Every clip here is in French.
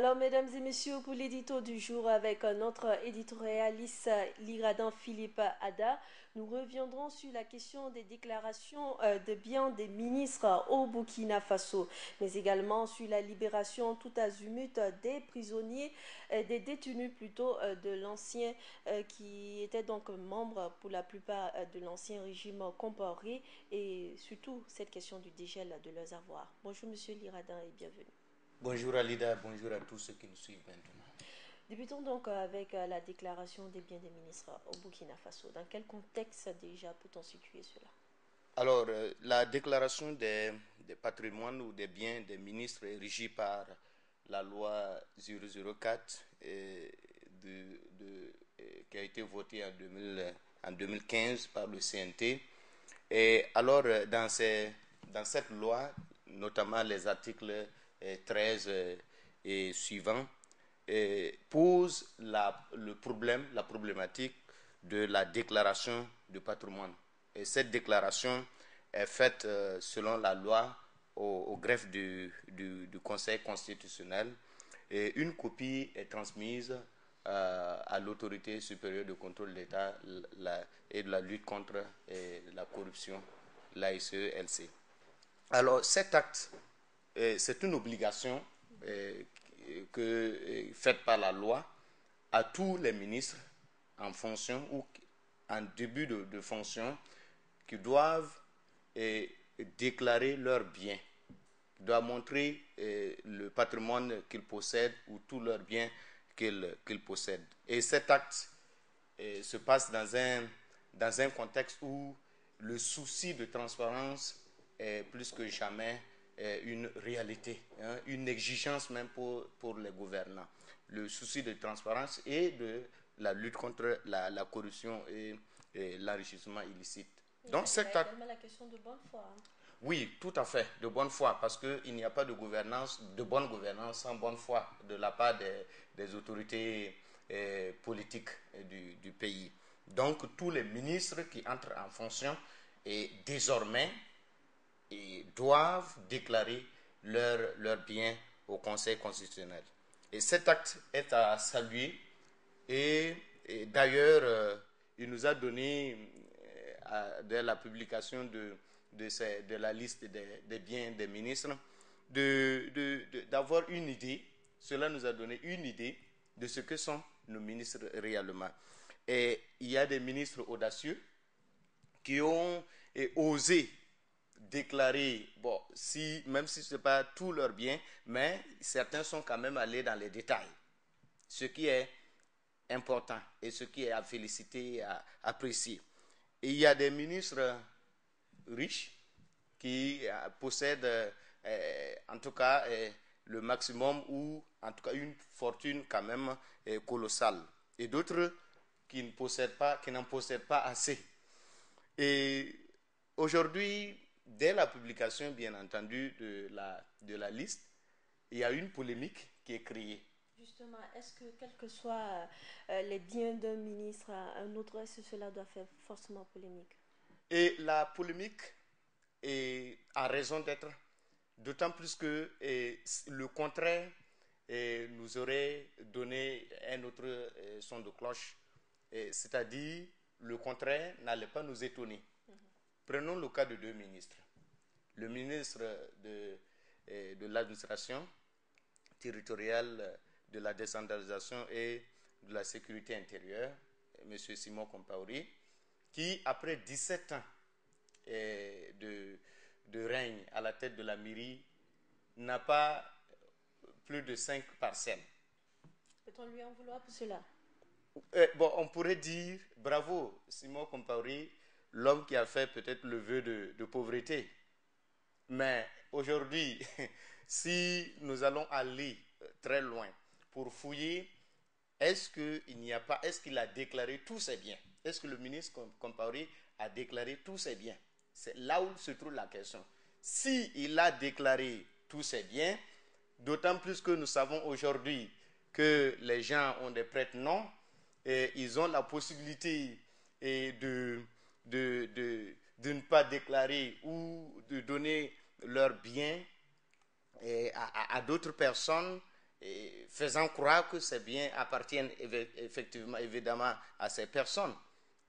Alors, mesdames et messieurs, pour l'édito du jour avec notre éditorialiste l'Iradan Philippe Ada, nous reviendrons sur la question des déclarations de biens des ministres au Burkina Faso, mais également sur la libération tout azimut des prisonniers, des détenus plutôt de l'ancien, qui étaient donc membres pour la plupart de l'ancien régime comparé, et surtout cette question du dégel de leurs avoirs. Bonjour, monsieur l'Iradan, et bienvenue. Bonjour Alida, bonjour à tous ceux qui nous suivent maintenant. Débutons donc avec la déclaration des biens des ministres au Burkina Faso. Dans quel contexte déjà peut-on situer cela? Alors, la déclaration des patrimoines ou des biens des ministres est régie par la loi 004 qui a été votée en 2015 par le CNT. Et alors, dans cette loi, notamment les articles 13 et suivants, pose le problème, la problématique de la déclaration de patrimoine. Et cette déclaration est faite selon la loi au greffe du Conseil constitutionnel. Et une copie est transmise à l'autorité supérieure de contrôle de l'État et de la lutte contre la corruption, l'ASE-LC. Alors cet acte, c'est une obligation faite par la loi à tous les ministres en fonction ou en début de fonction qui doivent déclarer leurs biens, doivent montrer le patrimoine qu'ils possèdent ou tous leurs biens qu'ils possèdent. Et cet acte se passe dans un contexte où le souci de transparence est plus que jamais une réalité, une exigence même pour les gouvernants. Le souci de transparence et de la lutte contre la corruption et l'enrichissement illicite. Donc, il y a également la question de bonne foi. Oui, tout à fait, de bonne foi, parce qu'il n'y a pas de bonne gouvernance sans bonne foi de la part des autorités politiques du pays. Donc, tous les ministres qui entrent en fonction et désormais doivent déclarer leurs biens au Conseil constitutionnel. Et cet acte est à saluer et d'ailleurs, il nous a donné, dès la publication de la liste des biens des ministres, d'avoir une idée. Cela nous a donné une idée de ce que sont nos ministres réellement. Et il y a des ministres audacieux qui ont osé déclarer, bon, même si ce n'est pas tous leurs biens, mais certains sont quand même allés dans les détails. Ce qui est important et ce qui est à féliciter et à apprécier. Et il y a des ministres riches qui possèdent en tout cas le maximum ou en tout cas une fortune quand même colossale. Et d'autres qui n'en possèdent pas assez. Et aujourd'hui, dès la publication, bien entendu, de la liste, il y a une polémique qui est créée. Justement, est-ce que quels que soient les biens d'un ministre à un autre, est-ce que cela doit faire forcément polémique? Et la polémique a raison d'être, d'autant plus que le contraire nous aurait donné un autre son de cloche, c'est-à-dire le contraire n'allait pas nous étonner. Prenons le cas de deux ministres. Le ministre de l'administration territoriale, de la décentralisation et de la sécurité intérieure, M. Simon Compaoré, qui, après 17 ans de règne à la tête de la mairie, n'a pas plus de 5 parcelles. Peut-on lui en vouloir pour cela? Bon, on pourrait dire bravo Simon Compaoré, l'homme qui a fait peut-être le vœu de pauvreté. Mais aujourd'hui, si nous allons aller très loin pour fouiller, est-ce qu'il a déclaré tous ses biens? Est-ce que le ministre Compaoré a déclaré tous ses biens? C'est là où se trouve la question. S'il a déclaré tous ses biens, d'autant plus que nous savons aujourd'hui que les gens ont des prête-noms et ils ont la possibilité de ne pas déclarer ou de donner leurs biens à d'autres personnes faisant croire que ces biens appartiennent effectivement, évidemment, à ces personnes.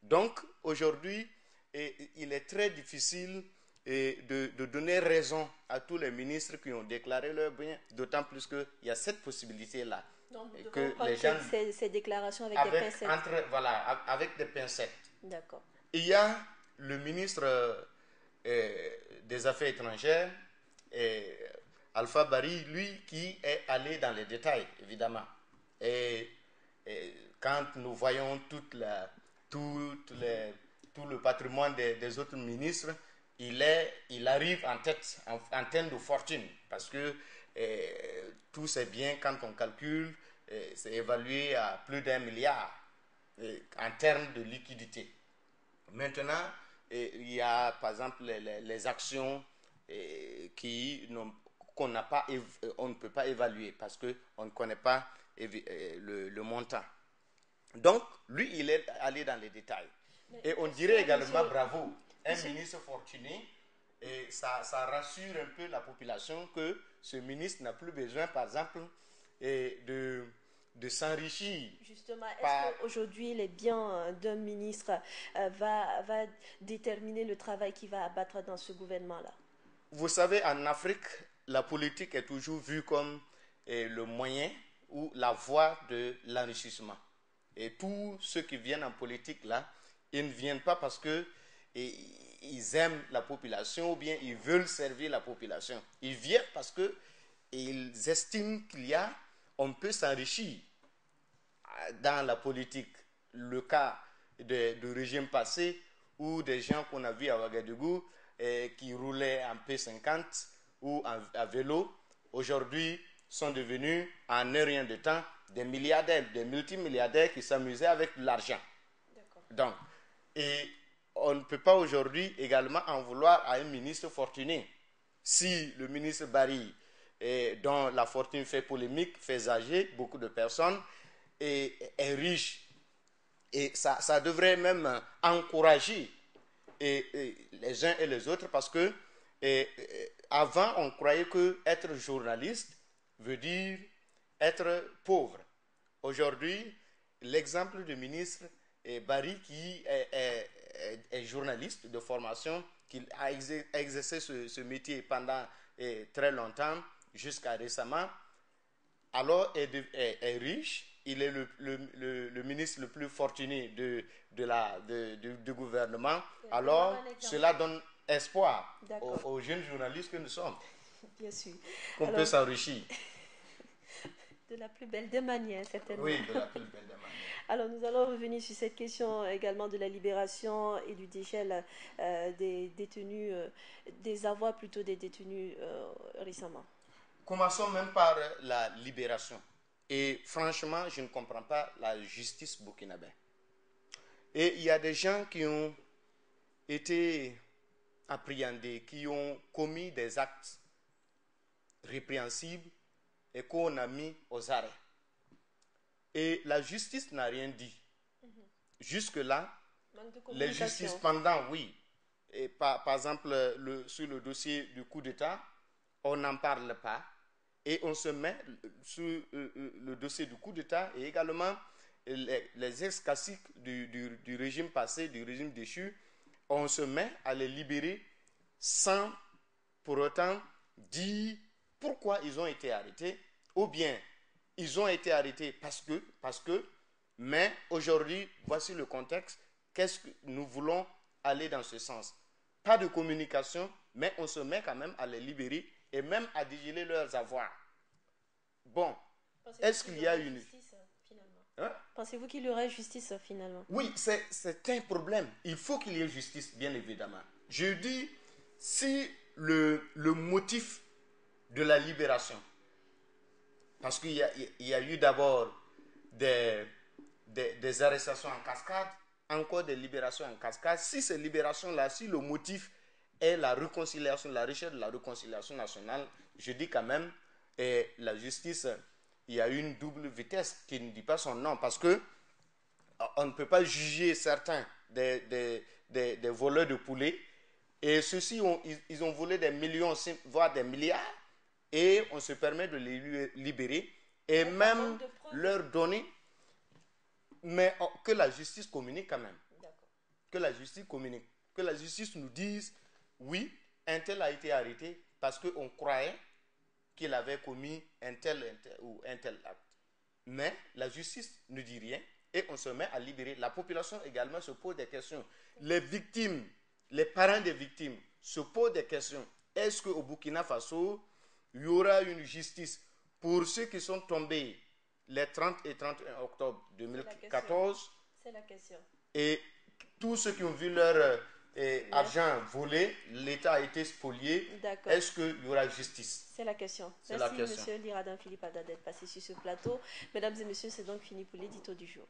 Donc, aujourd'hui, il est très difficile de donner raison à tous les ministres qui ont déclaré leurs biens, d'autant plus qu'il y a cette possibilité-là. Donc, nous Que devons prendre les gens, ces déclarations avec des pincettes. Voilà, avec des pincettes. D'accord. Il y a le ministre des Affaires étrangères, Alpha Bari, lui, qui est allé dans les détails, évidemment. Et quand nous voyons tout le patrimoine des autres ministres, il arrive en tête en termes de fortune, parce que tous ces biens, quand on calcule, c'est évalué à plus d'1 milliard en termes de liquidité. Maintenant, il y a par exemple les actions qu'on n'a pas, on ne peut pas évaluer parce qu'on ne connaît pas le montant. Donc, lui, il est allé dans les détails. Et on dirait également bravo, un ministre fortuné, et ça rassure un peu la population que ce ministre n'a plus besoin, par exemple, de s'enrichir. Justement, est-ce qu'aujourd'hui, les biens d'un ministre va déterminer le travail qu'il va abattre dans ce gouvernement-là? Vous savez, en Afrique, la politique est toujours vue comme le moyen ou la voie de l'enrichissement. Et tous ceux qui viennent en politique, là, ils ne viennent pas parce qu'ils aiment la population ou bien ils veulent servir la population. Ils viennent parce qu'ils estiment on peut s'enrichir dans la politique. Le cas du régime passé ou des gens qu'on a vus à Ouagadougou qui roulaient en P50 ou à vélo, aujourd'hui sont devenus en un rien de temps des milliardaires, des multimilliardaires qui s'amusaient avec de l'argent. Donc, et on ne peut pas aujourd'hui également en vouloir à un ministre fortuné. Si le ministre Barry, dont la fortune fait polémique, fait âger beaucoup de personnes, et est riche, et ça devrait même encourager les uns et les autres, parce que avant on croyait que être journaliste veut dire être pauvre. Aujourd'hui, l'exemple du ministre Barry, qui est journaliste de formation, qui a exercé ce métier pendant très longtemps, jusqu'à récemment, alors est riche. Il est le ministre le plus fortuné du gouvernement. Alors, cela donne espoir aux jeunes journalistes que nous sommes. Bien sûr. Qu'on peut s'enrichir. De la plus belle des manières, certainement. Oui, de la plus belle des manières. Alors, nous allons revenir sur cette question également de la libération et du dégel des détenus, des avoirs plutôt des détenus récemment. Commençons même par la libération. Et franchement, je ne comprends pas la justice burkinabé. Et il y a des gens qui ont été appréhendés, qui ont commis des actes répréhensibles et qu'on a mis aux arrêts. Et la justice n'a rien dit. Jusque-là, les justices pendant, oui. Et par exemple, sur le dossier du coup d'État, on n'en parle pas. Et on se met sur le dossier du coup d'État et également les ex-caciques du régime passé, du régime déchu, on se met à les libérer sans pour autant dire pourquoi ils ont été arrêtés, ou bien ils ont été arrêtés parce que, mais aujourd'hui, voici le contexte, qu'est-ce que nous voulons aller dans ce sens. Pas de communication, mais on se met quand même à les libérer et même à dégeler leurs avoirs. Bon, est-ce qu'il y a une... justice, finalement? Hein? Pensez-vous qu'il y aurait justice finalement? Oui, c'est un problème. Il faut qu'il y ait justice, bien évidemment. Je dis, si le motif de la libération, parce qu'il y a eu d'abord des arrestations en cascade, encore des libérations en cascade, si ces libérations-là, si le motif est la réconciliation, la recherche de la réconciliation nationale, je dis quand même, la justice, il y a une double vitesse qui ne dit pas son nom, parce que on ne peut pas juger certains des voleurs de poulets, et ceux-ci, ils ont volé des millions, voire des milliards, et on se permet de les libérer, et Donc, un même manque de preuves. leur donner, mais que la justice communique quand même. D'accord. Que la justice communique. Que la justice nous dise, oui, un tel a été arrêté parce qu'on croyait qu'il avait commis un tel ou un tel acte. Mais la justice ne dit rien et on se met à libérer. La population également se pose des questions. Les victimes, les parents des victimes se posent des questions. Est-ce qu'au Burkina Faso, il y aura une justice pour ceux qui sont tombés les 30 et 31 octobre 2014 C'est la question. et tous ceux qui ont vu leur argent volé, l'État a été spolié. D'accord. Est-ce qu'il y aura justice? C'est la question. C'est Merci, la question. monsieur Liradan Philippe Ada, d'être passé sur ce plateau. Mesdames et messieurs, c'est donc fini pour l'édito du jour.